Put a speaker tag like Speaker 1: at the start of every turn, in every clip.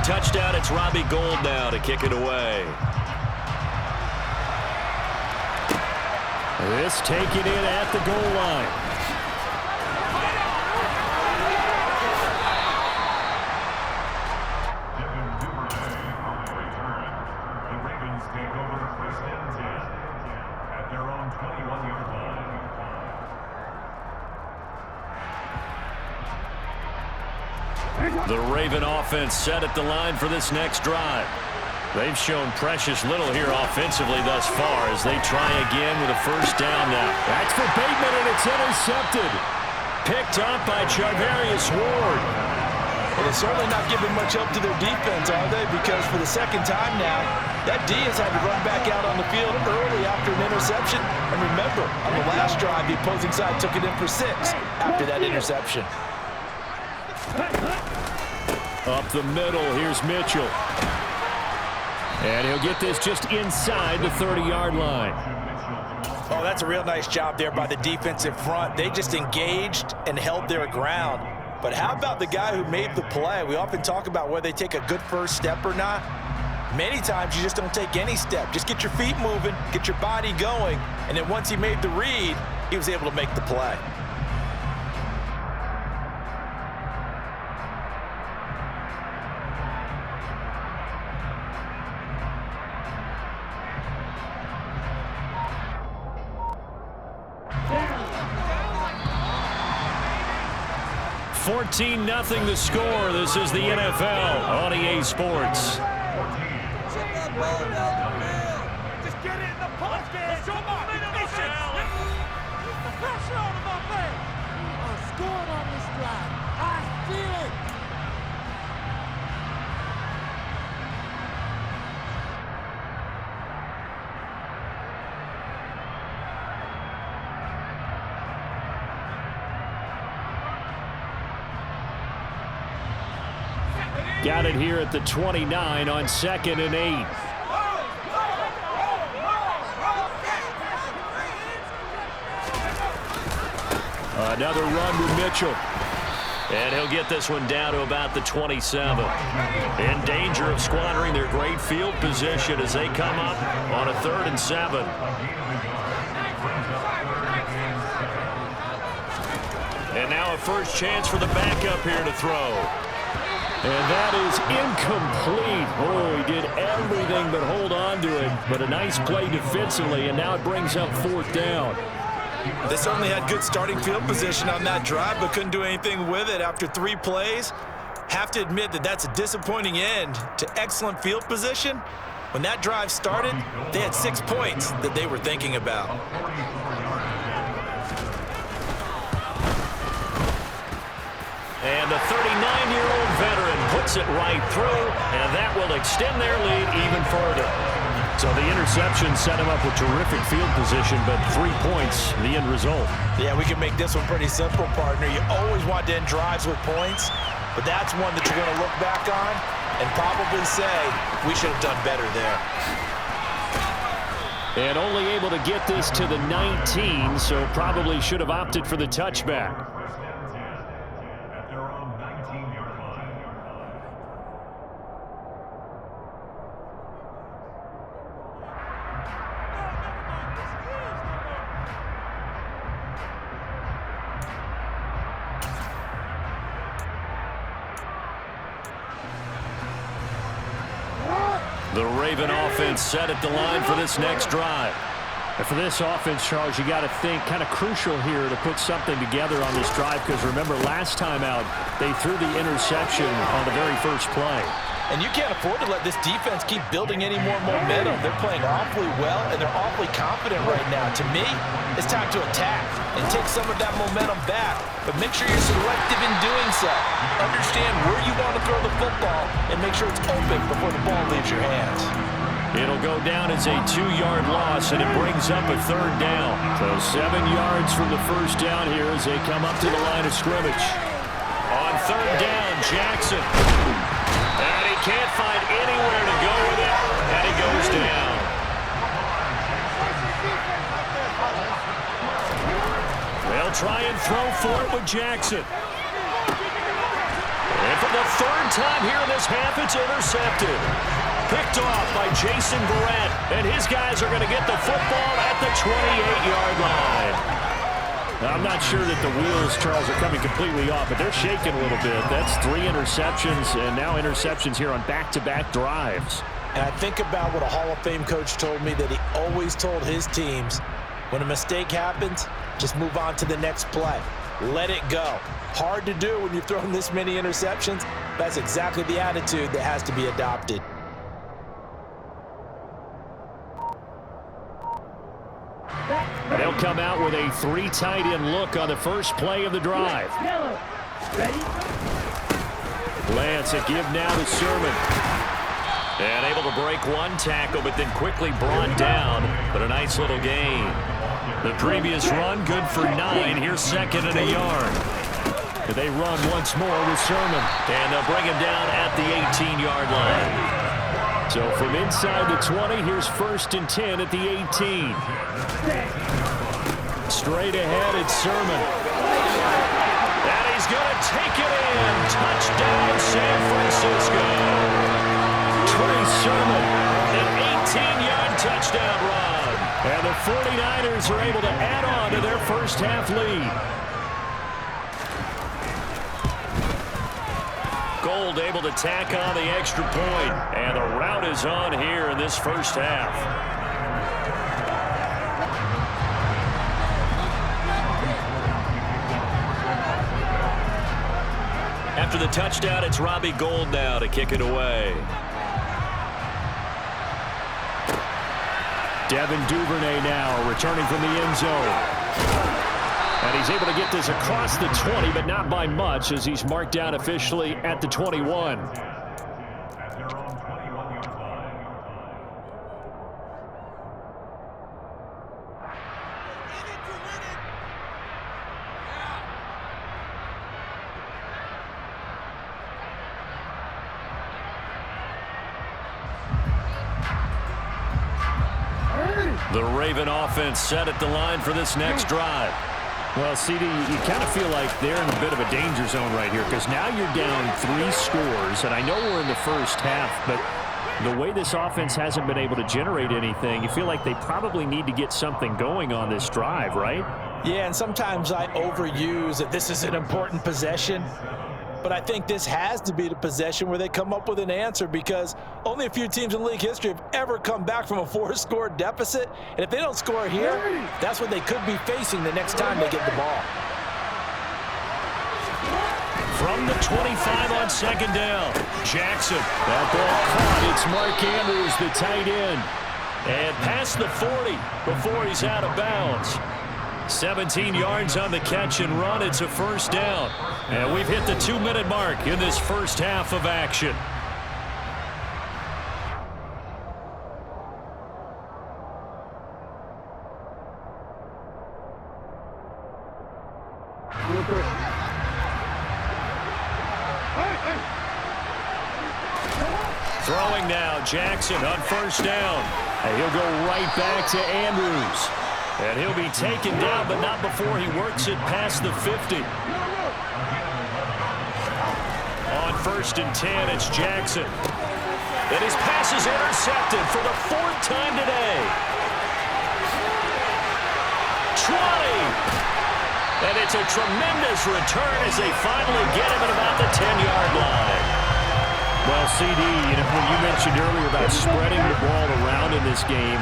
Speaker 1: touchdown. It's Robbie Gould now to kick it away.
Speaker 2: This taken in at the goal line.
Speaker 1: The Raven offense set at the line for this next drive. They've shown precious little here offensively thus far as they try again with a first down now.
Speaker 2: That's for Bateman, and it's intercepted.
Speaker 1: Picked up by Charvarius Ward.
Speaker 3: Well, they're certainly not giving much up to their defense, are they? Because for the second time now, that D has had to run back out on the field early after an interception. And remember, on the last drive, the opposing side took it in for 6 after that interception.
Speaker 2: Up the middle, here's Mitchell. And he'll get this just inside the 30-yard line.
Speaker 3: Oh, that's a real nice job there by the defensive front. They just engaged and held their ground. But how about the guy who made the play? We often talk about whether they take a good first step or not. Many times you just don't take any step. Just get your feet moving, get your body going, and then once he made the read, he was able to make the play.
Speaker 1: $14-0 the score. This is the NFL on EA Sports.
Speaker 4: Just get it in the pocket. Come on, mission. Keep the pressure on him up there. Scored on this drive. I feel it.
Speaker 2: Got it here at the 29 on 2nd and 8. Another run with Mitchell.
Speaker 1: And he'll get this one down to about the 27. In danger of squandering their great field position as they come up on a 3rd and 7. And now a first chance for the backup here to throw.
Speaker 2: And that is incomplete. Oh, he did everything but hold on to it. But a nice play defensively, and now it brings up 4th down.
Speaker 3: They certainly had good starting field position on that drive, but couldn't do anything with it after 3 plays. Have to admit that that's a disappointing end to excellent field position. When that drive started, they had 6 points that they were thinking about.
Speaker 1: And the 39-year-old veteran puts it right through, and that will extend their lead even further.
Speaker 2: So the interception set him up with terrific field position, but 3 points, the end result.
Speaker 3: Yeah, we can make this one pretty simple, partner. You always want to end drives with points, but that's one that you're going to look back on and probably say, we should have done better there.
Speaker 2: And only able to get this to the 19, so probably should have opted for the touchback.
Speaker 1: The Raven offense set at the line for this next drive.
Speaker 2: And for this offense, Charles, you got to think kind of crucial here to put something together on this drive, because remember last time out they threw the interception on the very first play.
Speaker 3: And you can't afford to let this defense keep building any more momentum. They're playing awfully well, and they're awfully confident right now. To me, it's time to attack and take some of that momentum back. But make sure you're selective in doing so. Understand where you want to throw the football and make sure it's open before the ball leaves your hands.
Speaker 1: It'll go down as a 2-yard loss, and it brings up a 3rd down.
Speaker 2: So 7 yards from the first down here as they come up to the line of scrimmage.
Speaker 1: On 3rd down, Jackson. And he can't find anywhere to go with it, and he goes down. They'll try and throw for it with Jackson. And for For the third time here in this half, it's intercepted. Picked off by Jason Barrett, and his guys are going to get the football at the 28-yard line.
Speaker 2: I'm not sure that the wheels, Charles, are coming completely off, but they're shaking a little bit. That's 3 interceptions, and now interceptions here on back-to-back drives.
Speaker 3: And I think about what a Hall of Fame coach told me, that he always told his teams, when a mistake happens, just move on to the next play. Let it go. Hard to do when you've thrown this many interceptions. That's exactly the attitude that has to be adopted.
Speaker 2: They'll come out with a 3 tight end look on the first play of the drive. Lance, a give now to Sermon.
Speaker 1: And able to break one tackle, but then quickly brought down. But a nice little gain. The previous run, good for 9. Here's 2nd and a yard.
Speaker 2: They run once more with Sermon.
Speaker 1: And they'll bring him down at the 18-yard line.
Speaker 2: So from inside the 20, here's 1st and 10 at the 18. Straight ahead, it's Sermon.
Speaker 1: And he's going to take it in. Touchdown, San Francisco.
Speaker 2: Trey Sermon.
Speaker 1: An 18-yard touchdown run.
Speaker 2: And the 49ers are able to add on to their first half lead.
Speaker 1: Gold able to tack on the extra point. And the route is on here in this first half. After the touchdown, it's Robbie Gould now to kick it away.
Speaker 2: Devin Duvernay now returning from the end zone. And he's able to get this across the 20, but not by much, as he's marked down officially at the 21.
Speaker 1: The Raven offense set at the line for this next drive.
Speaker 2: Well, CD, you kind of feel like they're in a bit of a danger zone right here, because now you're down 3 scores, and I know we're in the first half, but the way this offense hasn't been able to generate anything, you feel like they probably need to get something going on this drive, right?
Speaker 3: Yeah, and sometimes I overuse that this is an important possession. But I think this has to be the possession where they come up with an answer, because only a few teams in league history have ever come back from a 4-score deficit. And if they don't score here, that's what they could be facing the next time they get the ball.
Speaker 1: From the 25 on 2nd down, Jackson. That ball caught. It's Mark Andrews, the tight end. And past the 40 before he's out of bounds. 17 yards on the catch and run. It's a first down. And we've hit the 2-minute mark in this first half of action. Throwing now, Jackson on first down.
Speaker 2: And he'll go right back to Andrews.
Speaker 1: And he'll be taken down, but not before he works it past the 50. On 1st and 10, it's Jackson. And his pass is intercepted for the 4th time today. 20. And it's a tremendous return as they finally get him at about the 10-yard line.
Speaker 2: Well, CD, when you mentioned earlier about spreading the ball around in this game,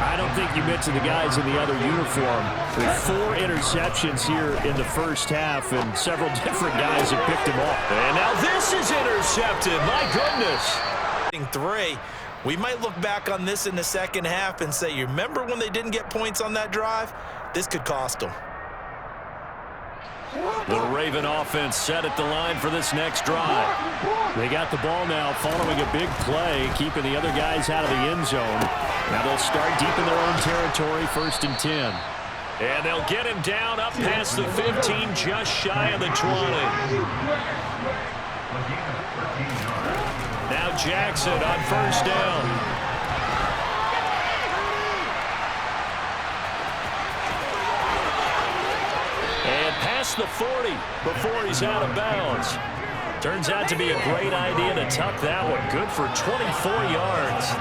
Speaker 2: I don't think you mentioned the guys in the other uniform. With 4 interceptions here in the first half, and several different guys have picked them off.
Speaker 1: And now this is intercepted. My goodness.
Speaker 3: 3. We might look back on this in the second half and say, you remember when they didn't get points on that drive? This could cost them.
Speaker 1: The Raven offense set at the line for this next drive.
Speaker 2: They got the ball now following a big play, keeping the other guys out of the end zone. Now they'll start deep in their own territory, 1st and 10.
Speaker 1: And they'll get him down up past the 15, just shy of the 20. Now Jackson on first down. And past the 40 before he's out of bounds. Turns out to be a great idea to tuck that one. Good for 24 yards.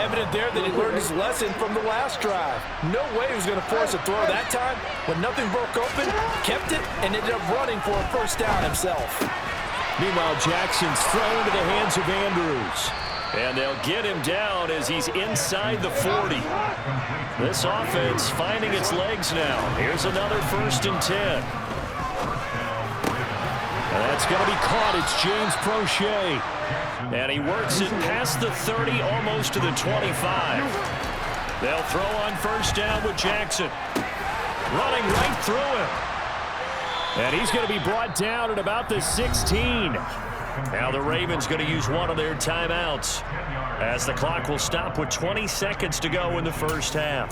Speaker 3: Evident there that he learned his lesson from the last drive. No way he was going to force a throw that time. When nothing broke open, kept it, and ended up running for a first down himself.
Speaker 1: Meanwhile, Jackson's thrown into the hands of Andrews. And they'll get him down as he's inside the 40. This offense finding its legs now. Here's another 1st and 10. And that's going to be caught. It's James Prochet. And he works it past the 30, almost to the 25. They'll throw on 1st down with Jackson. Running right through him. And he's going to be brought down at about the 16. Now the Ravens going to use one of their timeouts as the clock will stop with 20 seconds to go in the first half.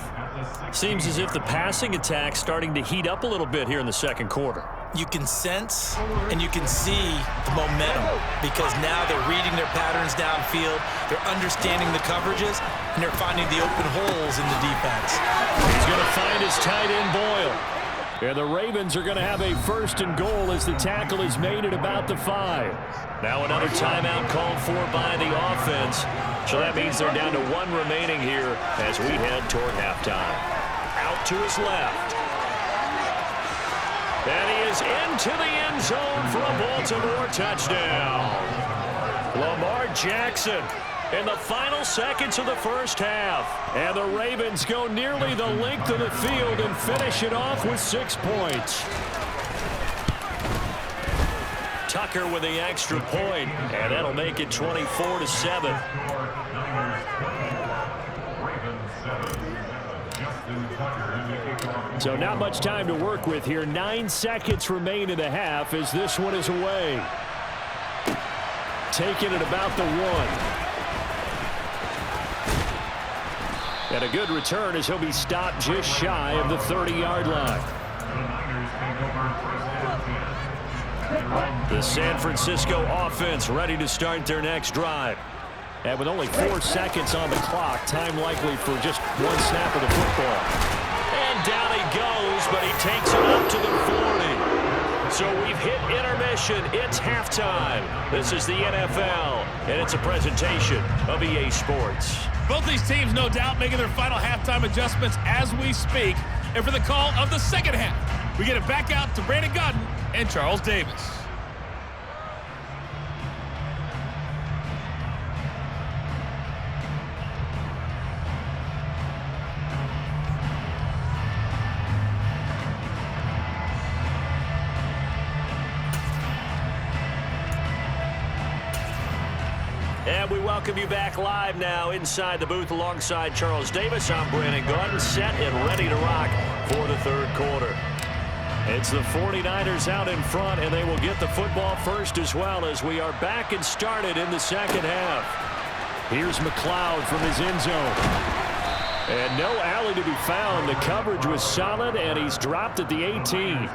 Speaker 1: Seems as if the passing attack's starting to heat up a little bit here in the second quarter.
Speaker 3: You can sense and you can see the momentum because now they're reading their patterns downfield, they're understanding the coverages, and they're finding the open holes in the defense.
Speaker 1: He's going to find his tight end Boyle. And the Ravens are going to have a 1st and goal as the tackle is made at about the 5. Now another timeout called for by the offense. So that means they're down to 1 remaining here as we head toward halftime. Out to his left. And he is into the end zone for a Baltimore touchdown. Lamar Jackson in the final seconds of the first half. And the Ravens go nearly the length of the field and finish it off with 6 points. Tucker with the extra point, and that'll make it 24-7. So not much time to work with here. 9 seconds remain in the half as this one is away. Taken at about the 1. And a good return as he'll be stopped just shy of the 30-yard line. The San Francisco offense ready to start their next drive. And with only 4 seconds on the clock, time likely for just 1 snap of the football. And down he goes, but he takes it up to the 40. So we've hit intermission. It's halftime. This is the NFL, and it's a presentation of EA Sports.
Speaker 5: Both these teams, no doubt, making their final halftime adjustments as we speak. And for the call of the second half, we get it back out to Brandon Gaudin and Charles Davis.
Speaker 1: And we welcome you back live now inside the booth alongside Charles Davis. I'm Brandon Gaudin, set and ready to rock for the third quarter. It's the 49ers out in front, and they will get the football first as well as we are back and started in the second half. Here's McLeod from his end zone. And no alley to be found. The coverage was solid, and he's dropped at the 18.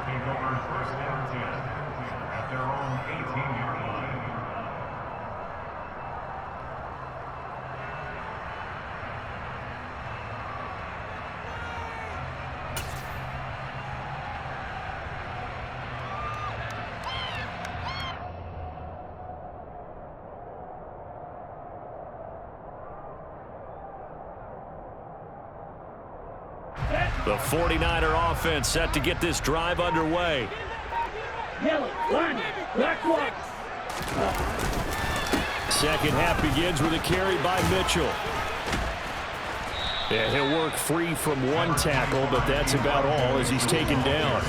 Speaker 1: The 49er offense set to get this drive underway. Second half begins with a carry by Mitchell. Yeah, he'll work free from 1 tackle, but that's about all as he's taken down.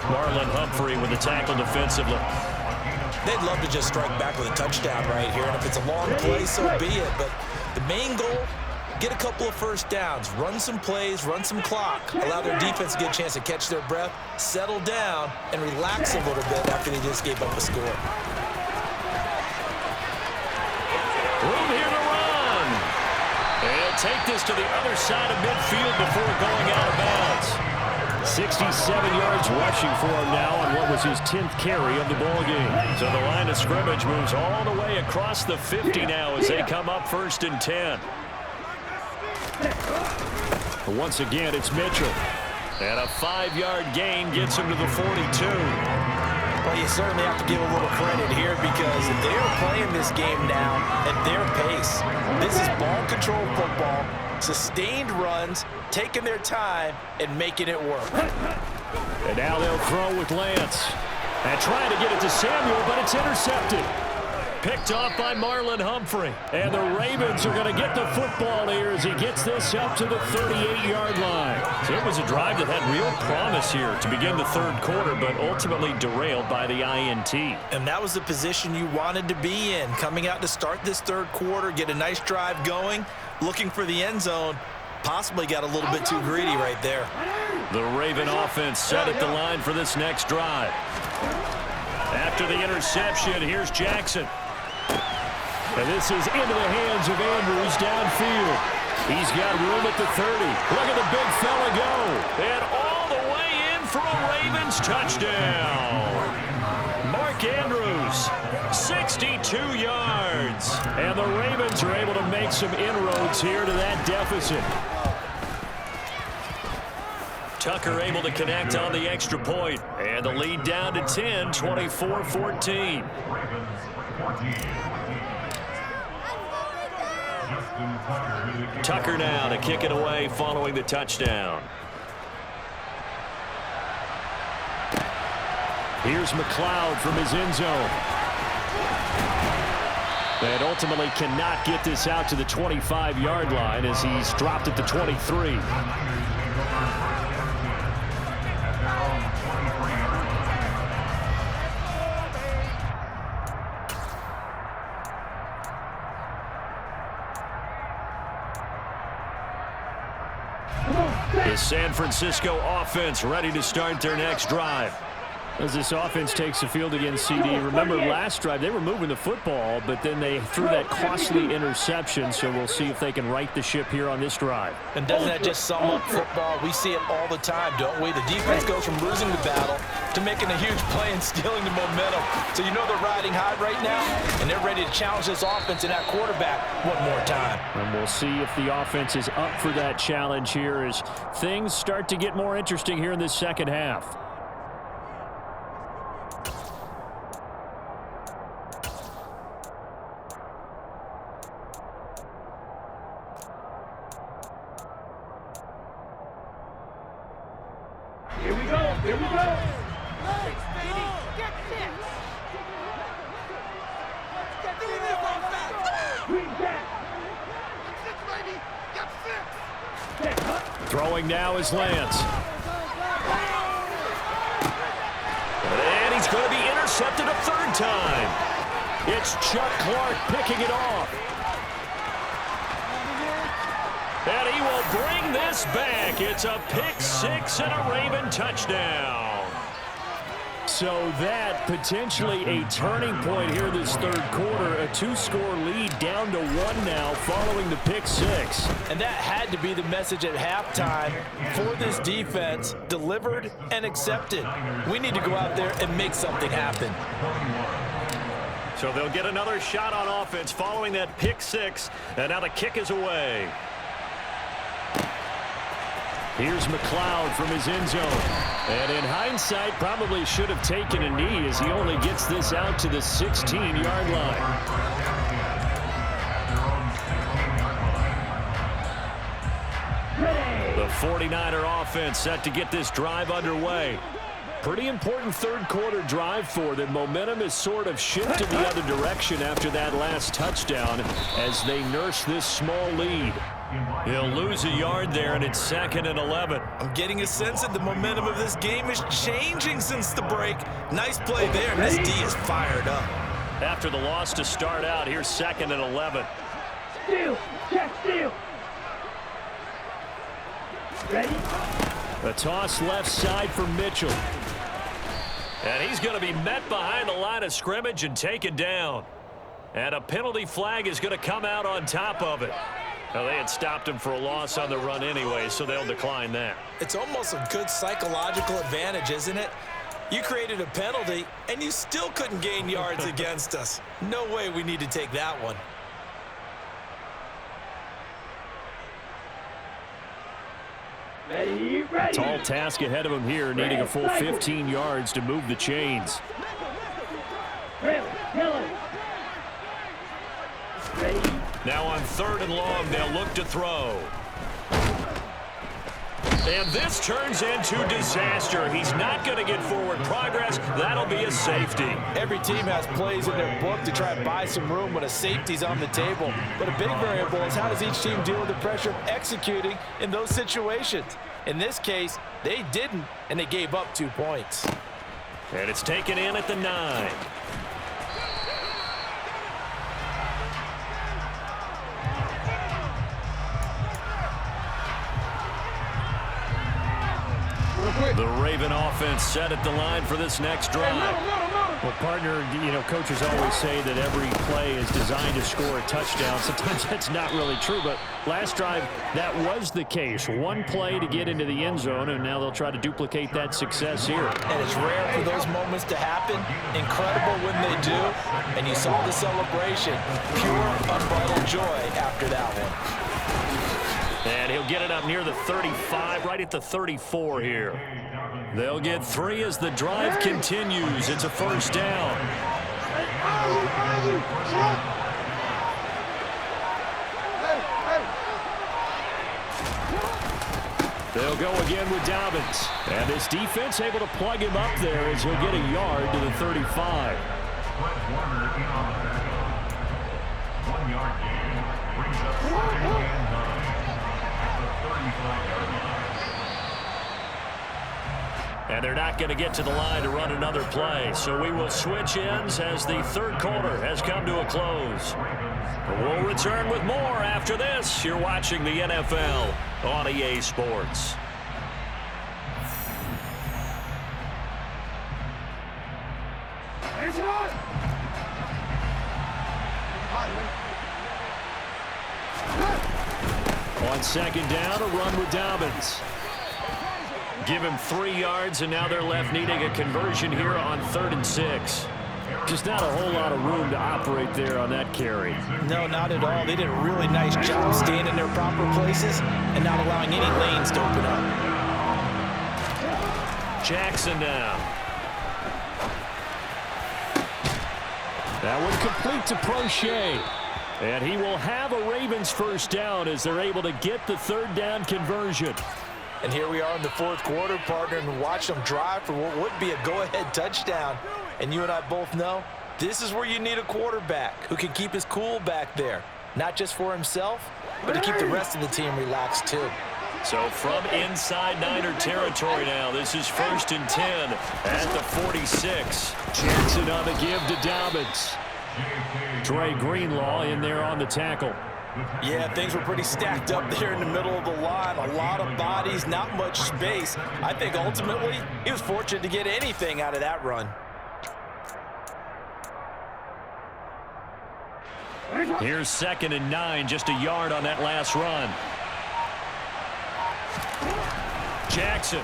Speaker 1: Marlon Humphrey with the tackle defensively.
Speaker 3: They'd love to just strike back with a touchdown right here, and if it's a long play, so be it. But the main goal, get a couple of first downs, run some plays, run some clock, allow their defense to get a chance to catch their breath, settle down, and relax a little bit after they just gave up a score.
Speaker 1: Room here to run. And he'll take this to the other side of midfield before going out of bounds. 67 yards rushing for him now on what was his 10th carry of the ball game. So the line of scrimmage moves all the way across the 50 now as they come up 1st and 10. Once again, it's Mitchell. And a 5-yard gain gets him to the 42.
Speaker 3: Well, you certainly have to give a little credit here because they're playing this game now at their pace. This is ball control football, sustained runs, taking their time, and making it work.
Speaker 2: And now they'll throw with Lance. And trying to get it to Samuel, but it's intercepted. Picked off by Marlon Humphrey. And the Ravens are going to get the football here as he gets this up to the 38-yard line. So it was a drive that had real promise here to begin the third quarter, but ultimately derailed by the INT.
Speaker 3: And that was the position you wanted to be in, coming out to start this third quarter, get a nice drive going, looking for the end zone. Possibly got a little bit too greedy right there.
Speaker 2: The Raven offense set at the line for this next drive. After the interception, here's Jackson. And this is into the hands of Andrews downfield. He's got room at the 30. Look at the big fella go. And all the way in for a Ravens touchdown. Mark Andrews, 62 yards. And the Ravens are able to make some inroads here to that deficit. Tucker able to connect on the extra point. And the lead down to 10, 24-14. Tucker now to kick it away following the touchdown. Here's McLeod from his end zone. And ultimately cannot get this out to the 25-yard line as he's dropped at the 23. The San Francisco offense ready to start their next drive. As this offense takes the field against CD, remember last drive they were moving the football, but then they threw that costly interception, so we'll see if they can right the ship here on this drive.
Speaker 3: And doesn't that just sum up football? We see it all the time, don't we? The defense goes from losing the battle to making a huge play and stealing the momentum. So you know they're riding high right now, and they're ready to challenge this offense and that quarterback one more time.
Speaker 2: And we'll see if the offense is up for that challenge here as things start to get more interesting here in this second half.
Speaker 4: Here we go. Here we go. Six, baby. Get six. Get this on fast. Green jack. Six, baby. Get six.
Speaker 2: Throwing now is Lance. And he's going to be intercepted a third time. It's Chuck Clark picking it off. And he will bring this back. It's a pick six and a Raven touchdown. So that potentially a turning point here this third quarter. A two-score lead down to one now following the pick six.
Speaker 3: And that had to be the message at halftime for this defense. Delivered and accepted. We need to go out there and make something happen.
Speaker 2: So they'll get another shot on offense following that pick six. And now the kick is away. Here's McLeod from his end zone. And in hindsight, probably should have taken a knee as he only gets this out to the 16-yard line. The 49er offense set to get this drive underway. Pretty important third quarter drive for them. Momentum is sort of shifted the other direction after that last touchdown as they nurse this small lead. He'll lose a yard there, and it's 2nd and 11.
Speaker 3: I'm getting a sense that the momentum of this game is changing since the break. Nice play there, and this D is fired up.
Speaker 2: After the loss to start out, here's 2nd and 11.
Speaker 4: Steal. Check steal. Ready?
Speaker 2: A toss left side for Mitchell. And he's going to be met behind the line of scrimmage and taken down. And a penalty flag is going to come out on top of it. Now, they had stopped him for a loss on the run anyway, so they'll decline that.
Speaker 3: It's almost a good psychological advantage, isn't it? You created a penalty, and you still couldn't gain yards against us. No way we need to take that one.
Speaker 4: Ready, ready.
Speaker 2: Tall task ahead of him here, needing a full 15 yards to move the chains.
Speaker 1: Now on 3rd and long, they'll look to throw. And this turns into disaster. He's not going to get forward progress. That'll be a safety.
Speaker 3: Every team has plays in their book to try and buy some room when a safety's on the table. But a big variable is how does each team deal with the pressure of executing in those situations. In this case, they didn't, and they gave up 2 points.
Speaker 1: And it's taken in at the 9. The Raven offense set at the line for this next drive.
Speaker 2: Well, partner, coaches always say that every play is designed to score a touchdown. Sometimes that's not really true, but last drive, that was the case. One play to get into the end zone, and now they'll try to duplicate that success here.
Speaker 3: And it's rare for those moments to happen. Incredible when they do. And you saw the celebration. Pure, unbridled joy after that one.
Speaker 1: And he'll get it up near the 35, right at the 34 here. They'll get 3 as the drive continues. It's a first down. They'll go again with Dobbins. And this defense able to plug him up there as he'll get a yard to the 35.
Speaker 6: 1 yard gain brings up 2nd and 9.
Speaker 1: And they're not going to get to the line to run another play. So we will switch ends as the 3rd quarter has come to a close. We'll return with more after this. You're watching the NFL on EA Sports. On 2nd down, a run with Dobbins. Give him 3 yards, and now they're left needing a conversion here on 3rd and 6.
Speaker 2: Just not a whole lot of room to operate there on that carry.
Speaker 3: No, not at all. They did a really nice job staying in their proper places and not allowing any lanes to open up.
Speaker 1: Jackson now.
Speaker 2: That one complete to Prochet. And he will have a Ravens first down as they're able to get the 3rd down conversion.
Speaker 3: And here we are in the 4th quarter, partner, and watch them drive for what would be a go-ahead touchdown. And you and I both know this is where you need a quarterback who can keep his cool back there, not just for himself, but to keep the rest of the team relaxed too.
Speaker 1: So from inside Niner territory now, this is 1st and 10 at the 46.
Speaker 2: Jackson on the give to Dobbins. Dre Greenlaw in there on the tackle.
Speaker 3: Yeah, things were pretty stacked up there in the middle of the line. A lot of bodies, not much space. I think ultimately he was fortunate to get anything out of that run.
Speaker 1: Here's 2nd and 9, just a yard on that last run. Jackson.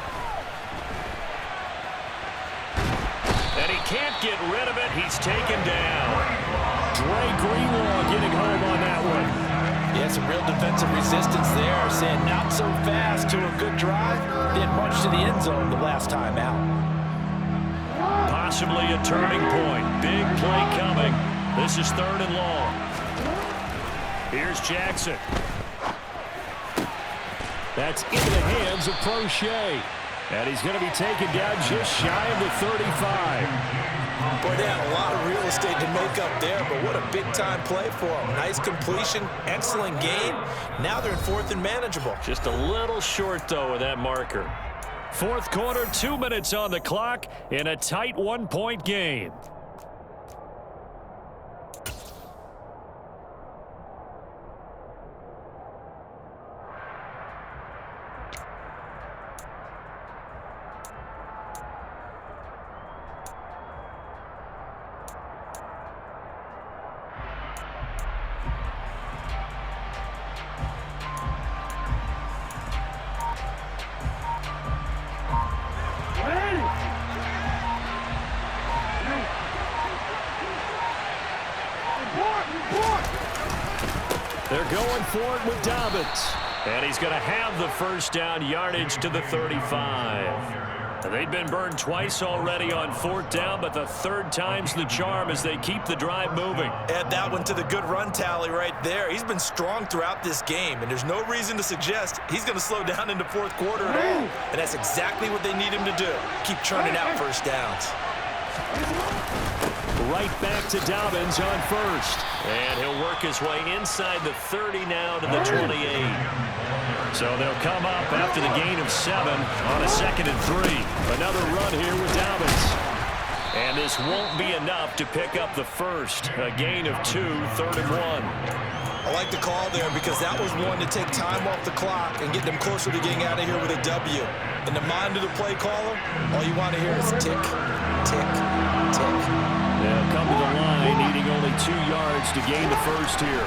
Speaker 1: And he can't get rid of it. He's taken down.
Speaker 2: Dre Greenlaw getting home on that one.
Speaker 3: Yeah, some real defensive resistance there, saying not so fast to a good drive. Didn't much to the end zone the last time out.
Speaker 1: Possibly a turning point. Big play coming. This is 3rd and long. Here's Jackson.
Speaker 2: That's into the hands of Prochet. And he's going to be taken down just shy of the 35.
Speaker 3: Boy, they had a lot of real estate to make up there, but what a big-time play for them. Nice completion, excellent gain. Now they're in 4th and manageable.
Speaker 1: Just a little short, though, of that marker.
Speaker 2: 4th quarter, 2 minutes on the clock in a tight 1-point game.
Speaker 1: They're going for it with Dobbins. And he's going to have the first down, yardage to the 35. They've been burned twice already on 4th down, but the 3rd time's the charm as they keep the drive moving.
Speaker 3: Add that one to the good run tally right there. He's been strong throughout this game, and there's no reason to suggest he's going to slow down in the 4th quarter at all. And that's exactly what they need him to do. Keep churning out first downs.
Speaker 1: Right back to Dobbins on 1st. And he'll work his way inside the 30 now to the 28. So they'll come up after the gain of 7 on a 2nd and 3. Another run here with Dobbins. And this won't be enough to pick up the first. A gain of 2, 3rd and 1.
Speaker 3: I like the call there because that was one to take time off the clock and get them closer to getting out of here with a W. In the mind of the play caller, all you want to hear is tick, tick, tick.
Speaker 1: They'll come to the line, needing only 2 yards to gain the first here.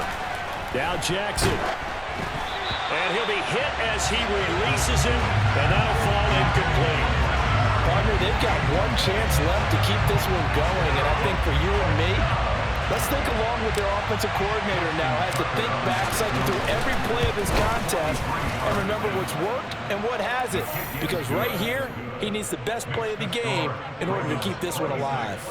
Speaker 1: Now Jackson. And he'll be hit as he releases it, and that'll fall incomplete.
Speaker 3: Partner, they've got one chance left to keep this one going, and I think for you and me, let's think along with their offensive coordinator now. Has to think back, cycle through every play of this contest, and remember what's worked and what hasn't. Because right here, he needs the best play of the game in order to keep this one alive.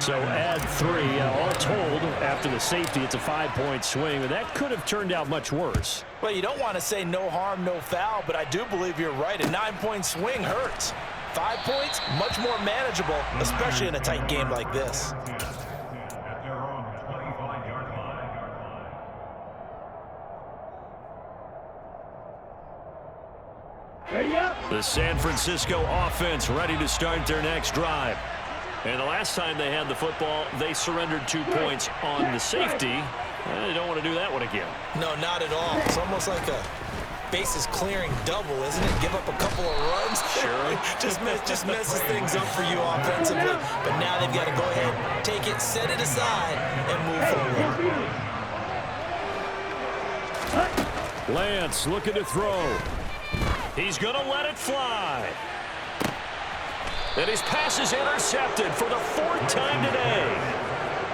Speaker 1: So add 3. All told, after the safety, it's a 5-point swing, and that could have turned out much worse.
Speaker 3: Well, you don't want to say no harm, no foul, but I do believe you're right. A 9-point swing hurts. 5 points, much more manageable, especially in a tight game like this.
Speaker 6: At their own 25-yard line.
Speaker 1: The San Francisco offense ready to start their next drive. And the last time they had the football, they surrendered 2 points on the safety. They don't want to do that one again.
Speaker 3: No, not at all. It's almost like a bases clearing double, isn't it? Give up a couple of runs.
Speaker 1: Sure.
Speaker 3: just messes things up for you offensively. But now they've got to go ahead, take it, set it aside, and move forward.
Speaker 1: Lance looking to throw. He's going to let it fly. And his pass is intercepted for the 4th time today.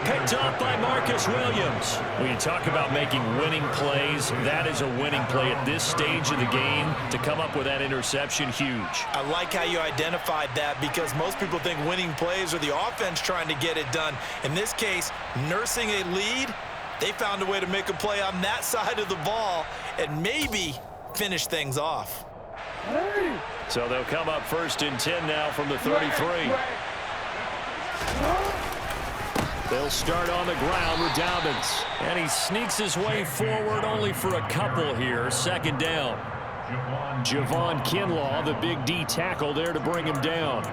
Speaker 1: Picked off by Marcus Williams. When you talk about making winning plays, that is a winning play at this stage of the game. To come up with that interception, huge.
Speaker 3: I like how you identified that because most people think winning plays are the offense trying to get it done. In this case, nursing a lead, they found a way to make a play on that side of the ball and maybe finish things off.
Speaker 1: So they'll come up 1st and 10 now from the 33. They'll start on the ground with Dobbins. And he sneaks his way forward only for a couple here. 2nd down. Javon Kinlaw, the big D tackle there to bring him down.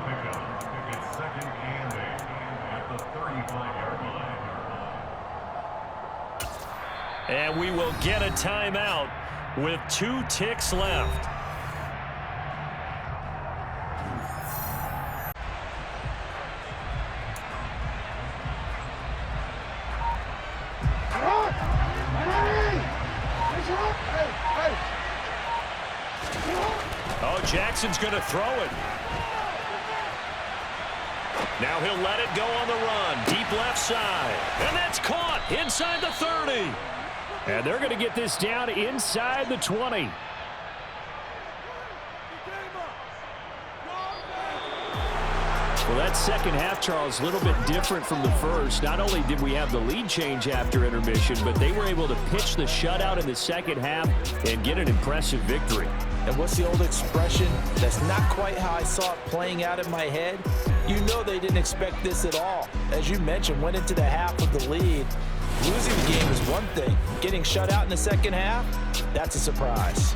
Speaker 1: And we will get a timeout with 2 ticks left. Oh, Jackson's going to throw it. Now he'll let it go on the run. Deep left side. And that's caught inside the 30. And they're going to get this down inside the 20. Well, that second half, Charles, a little bit different from the first. Not only did we have the lead change after intermission, but they were able to pitch the shutout in the second half and get an impressive victory.
Speaker 3: And what's the old expression? That's not quite how I saw it playing out in my head. You know they didn't expect this at all. As you mentioned, went into the half of the lead. Losing the game is one thing. Getting shut out in the second half, that's a surprise.